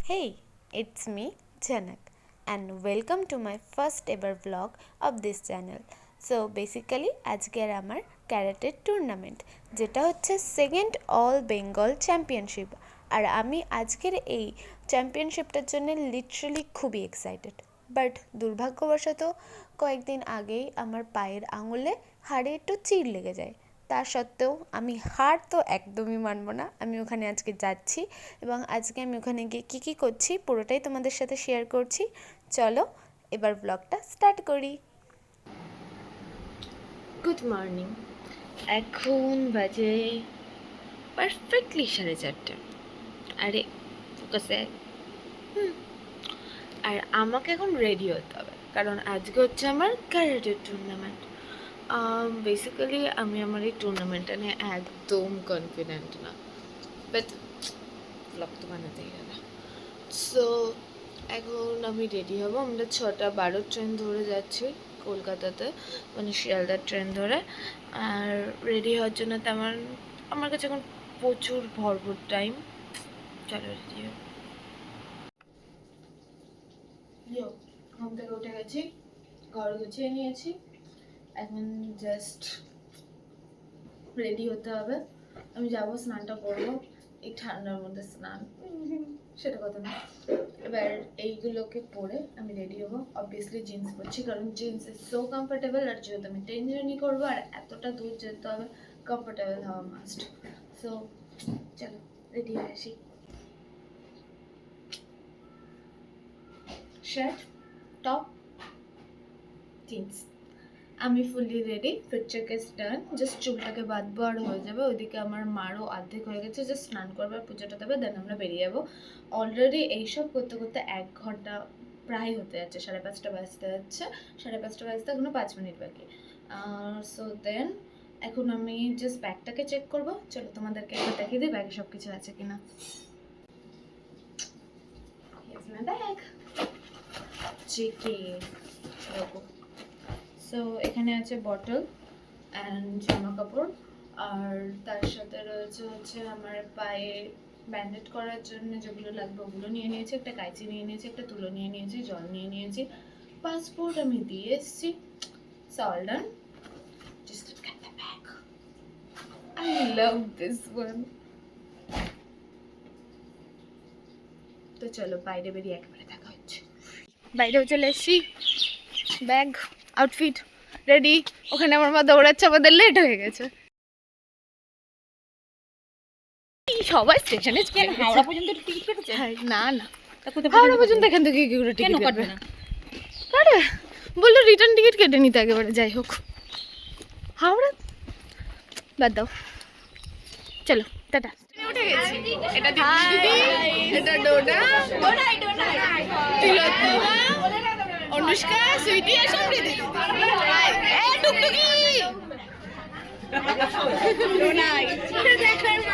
Hey, it's me, Janak, and welcome to my first ever vlog of this channel. So basically আজকের আমার ক্যারাটের tournament যেটা হচ্ছে second all Bengal championship, আর আমি আজকের এই চ্যাম্পিয়নশিপটার জন্য লিটারালি খুবই এক্সাইটেড। বাট দুর্ভাগ্যবশত কয়েকদিন আগেই আমার পায়ের আঙুলে হাড়ে একটু চিড় লেগে যায়। তা সত্ত্বেও আমি হার তো একদমই মানব না। আমি ওখানে আজকে যাচ্ছি এবং আজকে আমি ওখানে গিয়ে কী কী করছি পুরোটাই তোমাদের সাথে শেয়ার করছি। চলো এবার ব্লগটা স্টার্ট করি। Good morning. এখন বাজে পারফেক্টলি 4:30। আরে ফোকাসে। আর আমাকে এখন রেডি হতে হবে, কারণ আজকে হচ্ছে আমার ক্যারাটের টুর্নামেন্ট। বেসিক্যালি আমি আমার এই টুর্নামেন্টটা নিয়ে একদম কনফিডেন্ট না, বাট ব্লগ তো বানাতেই হবে। সো এখন আমি রেডি হব। আমরা 6:12 ট্রেন ধরে যাচ্ছি কলকাতাতে, মানে শিয়ালদার ট্রেন ধরে। আর রেডি হওয়ার জন্য তো আমার কাছে এখন প্রচুর ভরপুর টাইম। চলো রেডি হব। ঘুম থেকে উঠে গেছি, ঘর গুছিয়ে নিয়েছি, এখন জাস্ট রেডি হতে হবে। আমি যাবো, স্নানটা করবো, এই ঠান্ডার মধ্যে স্নান সেটা কথা না। এবার এইগুলোকে পরে আমি রেডি হবো। অবভিয়াসলি জিন্স পরছি, কারণ জিন্স ইজ সো কমফোর্টেবল। আর যেহেতু আমি ট্রেন জার্নি করবো আর এতটা দূর যেতে হবে, কমফোর্টেবল হওয়া মাস্ট। সো চলো রেডি হয়ে আসি। শার্ট, টপ, জিন্স, আমি ফুললি রেডি। ফিট চেকেস ডান, জাস্ট চুলটাকে বাঁধবো আর হয়ে যাবে। ওইদিকে আমার মারও অর্ধেক হয়ে গেছে, জাস্ট স্নান করবার পুজোটা দেবে, দেন আমরা বেরিয়ে যাবো। অলরেডি এইসব করতে করতে 1 ঘন্টা প্রায় হতে যাচ্ছে, 5:30 বাজতে যাচ্ছে। 5:30 বাজতে এখনো 5 মিনিট বাকি। সো দেন এখন আমি জাস্ট ব্যাগটাকে চেক করবো। চলো তোমাদেরকে একবার দেখিয়ে দিই ব্যাগে সব কিছু আছে কিনা। ব্যাগ চেকে রাখো। সো এখানে আছে বটল অ্যান্ড জামা কাপড়, আর তার সাথে রয়েছে হচ্ছে আমার পায়ে ব্যান্ডেড করার জন্য যেগুলো লাগবে ওগুলো নিয়ে নিয়েছি। একটা কাঁচি নিয়ে নিয়েছি, একটা তুলো নিয়ে নিয়েছি, জল নিয়ে নিয়েছি, পাসপোর্ট আমি দিয়ে এসেছি। All done, just look at the bag. I love this one. তো চলো বাইরে বেরিয়ে একেবারে দেখা হচ্ছে। বাইরেও চলে এসেছি, ব্যাগ আউটফিট রেডি। ওখানে আমার মা দৌড়াচ্ছে, আমাদের লেট হয়ে গেছে। সবাই স্টেশনে হাওড়া পর্যন্ত টিকিট কেটেছে? না না, হাওড়া পর্যন্ত এখান থেকে কি করে টিকিট কাটবে না? আরে বললো রিটার্ন টিকিট কেটে নিতে একেবারে। যাই হোক, হাওড়া বাদ দাও, চলো টাটা। উঠে গেছি। এটা দিদি, এটা ডোনা, তিলোত্তমা, অনুষ্কা, সুইটি আর সমৃদ্ধি। টুকটুকি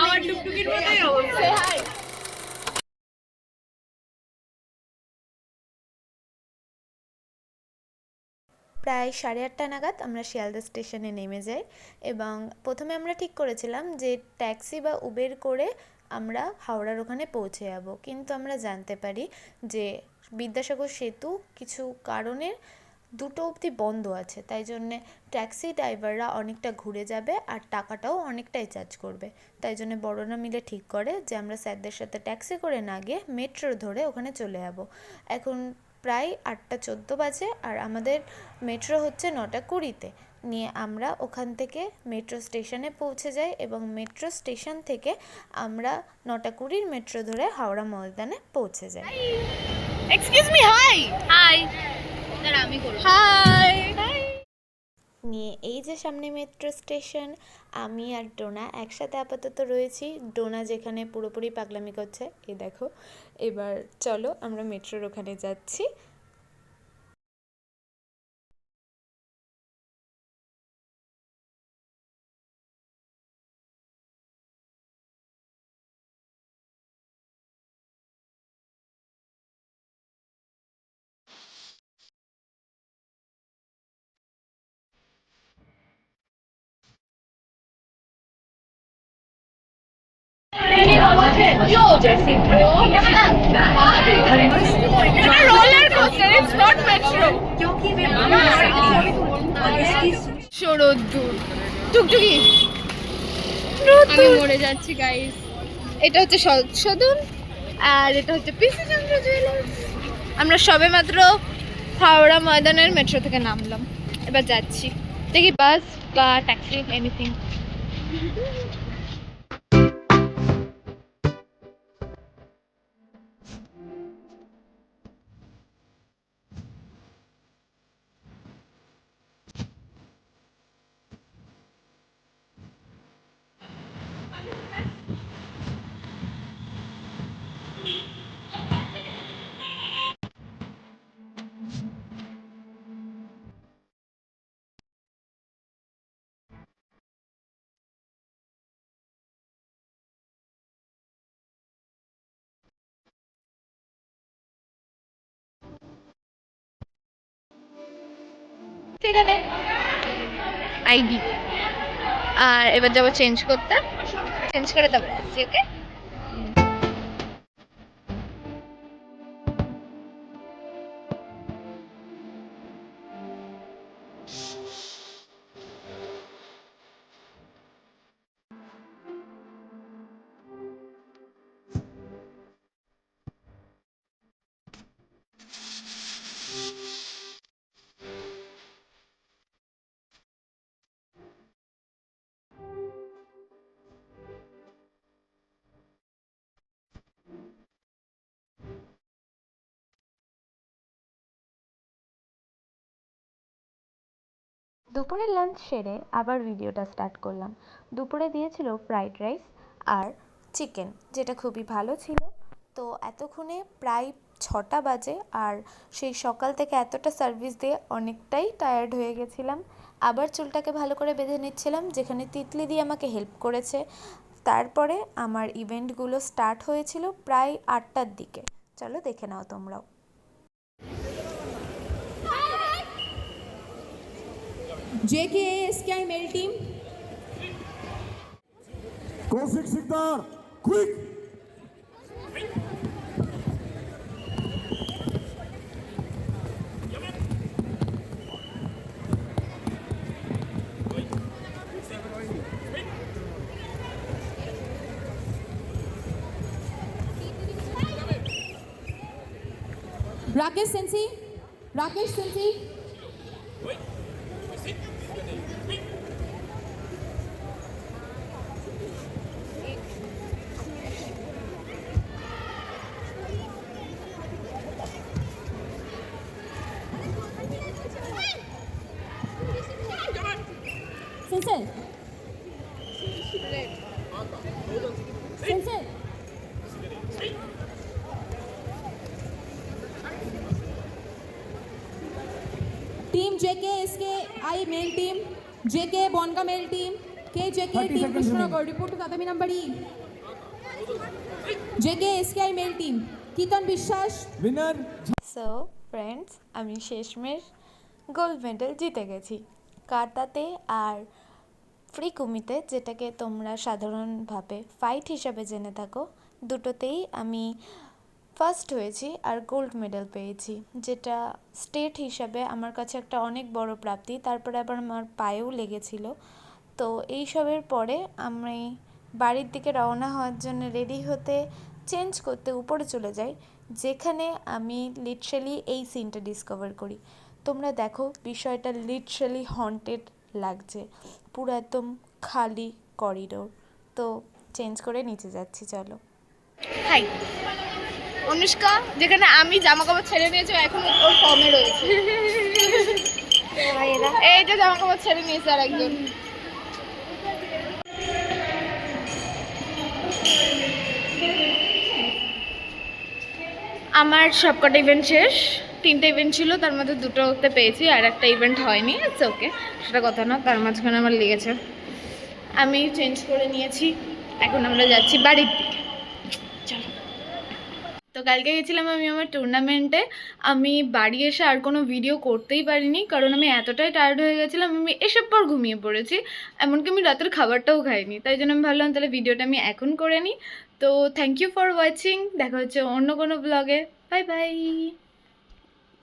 আমার টুকটুকির মতোই অবস্থা। প্রায় 8:30 নাগাদ আমরা শিয়ালদা স্টেশনে নেমে যাই এবং প্রথমে আমরা ঠিক করেছিলাম যে ট্যাক্সি বা উবের করে আমরা হাওড়ার ওখানে পৌঁছে যাব, কিন্তু আমরা জানতে পারি যে বিদ্যাসাগর সেতু কিছু কারণে 2টো অবধি বন্ধ আছে, তাই জন্যে ট্যাক্সি ড্রাইভাররা অনেকটা ঘুরে যাবে আর টাকাটাও অনেকটাই চার্জ করবে। তাই জন্য বড়রা মিলে ঠিক করে যে আমরা স্যারদের সাথে ট্যাক্সি করে না গিয়ে মেট্রো ধরে ওখানে চলে যাব। এখন প্রায় 8:14 বাজে আর আমাদের মেট্রো হচ্ছে 9:20-তে। নিয়ে আমরা ওখান থেকে মেট্রো স্টেশনে পৌঁছে যাই এবং মেট্রো স্টেশন থেকে আমরা 9:20 মেট্রো ধরে হাওড়া ময়দানে পৌঁছে যাই। Excuse me, high high. আমি করব। হাই। নিয়ে এই যে সামনে মেট্রো স্টেশন, আমি আর ডোনা একসাথে আপাতত রয়েছি। ডোনা যেখানে পুরোপুরি পাগলামি করছে, এই দেখো। এবার চলো আমরা মেট্রোর ওখানে যাচ্ছি। roller coaster, it's not metro. রোদ্দুর টুকটুকি আমি মরে যাচ্ছি গাইস। এটা হচ্ছে সদন আর এটা হচ্ছে পিসি চন্দ্র জুয়েলার্স। আমরা সবে মাত্র হাওড়া ময়দানের মেট্রো থেকে নামলাম, এবার যাচ্ছি, দেখি বাস বা ট্যাক্সি এনিথিং। সেখানে আইডি আর এবার যাবো চেঞ্জ করতে, চেঞ্জ করে দেবো ওকে। দুপুরের লাঞ্চ সেরে আবার ভিডিওটা স্টার্ট করলাম। দুপুরে দিয়েছিল ফ্রাইড রাইস আর চিকেন, যেটা খুবই ভালো ছিল। তো এতক্ষণে প্রায় 6টা বাজে, আর সেই সকাল থেকে এতটা সার্ভিস দিয়ে অনেকটাই টায়ার্ড হয়ে গেছিলাম। আবার চুলটাকে ভালো করে বেঁধে নিচ্ছিলাম, যেখানে তিতলি দিয়ে আমাকে হেল্প করেছে। তারপরে আমার ইভেন্টগুলো স্টার্ট হয়েছিল প্রায় 8টার দিকে। চলো দেখে নাও তোমরাও। JKASKI male team. Kosik Sikdar, quick! Rakesh Sensi. Rakesh Sensi. Sensei. Sensei. Team JKSKI male team, JK Bonga male team, KJK team Krishnanagar, report to Tatami number E. JKSKI male team, Kitan Bishwas. Winner! So friends, আমি শেষমেশ gold medal জিতে গেছি কাটাতে আর free kumite, যেটাকে তোমরা সাধারণভাবে fight হিসাবে জেনে থাকো। দুটোতেই আমি ফার্স্ট হয়েছি আর গোল্ড মেডেল পেয়েছি, যেটা স্টেট হিসাবে আমার কাছে একটা অনেক বড় প্রাপ্তি। তারপরে আবার আমার পায়েও লেগেছিল। তো এইসবের পরে আমি বাড়ির দিকে রওনা হওয়ার জন্য রেডি হতে চেঞ্জ করতে উপরে চলে যাই, যেখানে আমি লিটারালি এই সিনটা ডিসকভার করি। তোমরা দেখো, বিষয়টা লিটারালি হন্টেড লাগছে, পুরো একদম খালি করিডোর। তো চেঞ্জ করে নিচে যাচ্ছি, চলো। হাই অনুষ্কা, যেখানে আমি জামা কাপড় ছেড়ে নিয়েছি এখন ওর ফর্মে রয়েছে। এই যে জামা কাপড় ছেড়ে নিয়েছে আর একজন। আমার সবকটা ইভেন্ট শেষ, 3টে ইভেন্ট ছিল, তার মধ্যে 2টোতে পেয়েছি আর একটা ইভেন্ট হয়নি। ইটস ওকে, সেটা কথা না, তার মাঝখানে আমার লেগেছে। আমি চেঞ্জ করে নিয়েছি, এখন আমরা যাচ্ছি বাড়ির দিকে। চলো। তো কালকে গেছিলাম আমি আমার টুর্নামেন্টে। আমি বাড়ি এসে আর কোনো ভিডিও করতেই পারিনি, কারণ আমি এতটাই টায়ার্ড হয়ে গেছিলাম, আমি এসব পর ঘুমিয়ে পড়েছি। এমনকি আমি রাতের খাবারটাও খাইনি, তাই জন্য আমি ভাবলাম তাহলে ভিডিওটা আমি এখন করে নিই। তো থ্যাংক ইউ ফর ওয়াচিং, দেখা হচ্ছে অন্য কোনো ব্লগে। Bye bye.